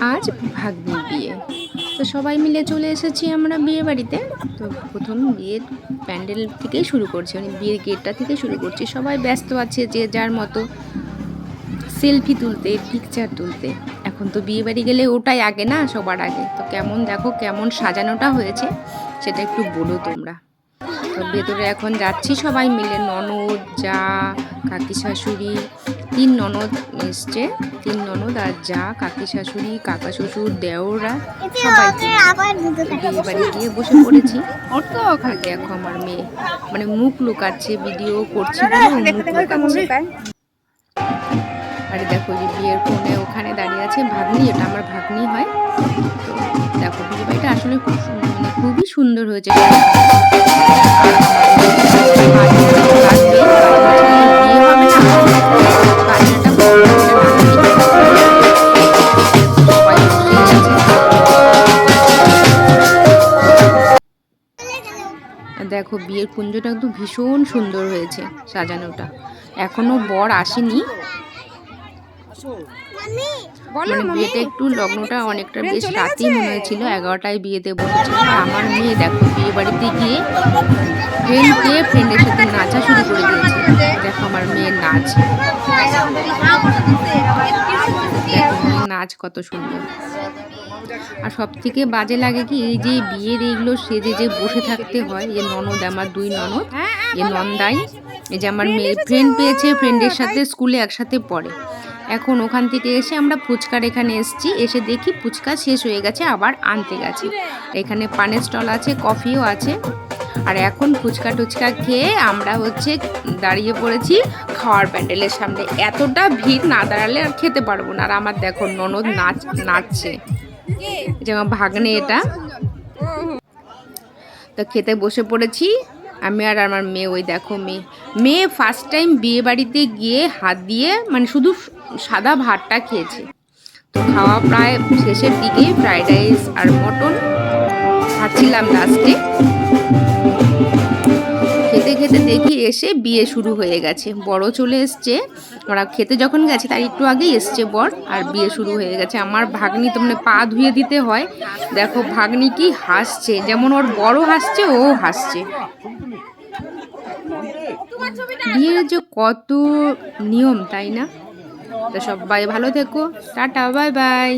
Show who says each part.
Speaker 1: আজ ভাগ্নির বিয়ে। তো সবাই মিলে চলে এসেছি আমরা বিয়ে বাড়িতে। তো প্রথম বিয়ের প্যান্ডেল থেকেই শুরু করছি, মানে বিয়ের গেটটা থেকে শুরু করছি। সবাই ব্যস্ত আছে যে যার মতো সেলফি তুলতে, পিকচার তুলতে। এখন তো বিয়ে বাড়ি গেলে ওটাই আগে না, সবার আগে। তো কেমন দেখো কেমন সাজানোটা হয়েছে সেটা একটু বলো তোমরা। তো ভেতরে এখন যাচ্ছি সবাই মিলে, ননদ, যা, কাকি শাশুড়ি, 3 ননদ এসছে, 3 ননদ আর যা, কাকি শাশুড়ি, কাকা শ্বশুর, দেওররা সবাই বিয়ে বাড়ি গিয়ে বসে পড়েছি। দেখো আমার মেয়ে মানে মুখ লুকাচ্ছে, ভিডিও করছি বলে মুখ লুকাচ্ছে। আরে দেখো যে বিয়ের কোণে ওখানে দাঁড়িয়ে আছে ভাগ্নি, এটা আমার ভাগ্নি হয়। তো দেখো বিয়ে বাড়িটা আসলে খুবই সুন্দর হয়েছে। দেখো বিয়ের কুঞ্জটা কিন্তু ভীষণ সুন্দর হয়েছে সাজানোটা। এখনো বর আসেনি, মানে বিয়েতে একটু লগ্নটা অনেকটা বেশ রাতেই মনে হয়েছিল, 11টায় বিয়েতে বসেছিল। আমার মেয়ে দেখো বিয়ে বাড়িতে গিয়ে ফ্রেন্ডের সাথে নাচা শুরু করে দিয়েছে। দেখো আমার মেয়ের নাচ, নাচ কত সুন্দর। আর সব থেকে বাজে লাগে কি, এই যে বিয়ের এইগুলো সেজে যে বসে থাকতে হয়। এই ননদ, আমার 2 ননদ, এই নন্দাই, এই যে আমার মেয়ে ফ্রেন্ড পেয়েছে, ফ্রেন্ডের সাথে স্কুলে একসাথে পড়ে। এখন ওখান থেকে এসে আমরা ফুচকার এখানে এসেছি, এসে দেখি ফুচকা শেষ হয়ে গেছে, আবার আনতে গেছে। এখানে পানের স্টল আছে, কফিও আছে। আর এখন ফুচকা টুচকা খেয়ে আমরা দাঁড়িয়ে পড়েছি খাওয়ার প্যান্ডেলের সামনে। এতটা ভিড়, না দাঁড়ালে আর খেতে পারবো না। আর আমার দেখো ননদ নাচছে, যে আমার ভাগ্নে এটা। তো খেতে বসে পড়েছি আমি আর আমার মেয়ে। ওই দেখো মেয়ে ফার্স্ট টাইম বিয়ে বাড়িতে গিয়ে হাত দিয়ে মানে শুধু সাদা ভাতটা খেয়েছে। তো খাওয়া প্রায় শেষের দিকে, ফ্রাইড রাইস আর মটন খাচ্ছিলাম লাস্টে। খেতে খেতে দেখি এসে বিয়ে শুরু হয়ে গেছে, বড় চলে এসছে। ওরা খেতে যখন গেছে তার একটু আগেই এসছে বর, আর বিয়ে শুরু হয়ে গেছে। আমার ভাগ্নি তো মানে পা ধুয়ে দিতে হয়। দেখো ভাগ্নি কি হাসছে, যেমন ওর বড় হাসছে ও হাসছে। বিয়ের যে কত নিয়ম, তাই না? তো সবাই ভালো থেকো, টাটা, বাই বাই।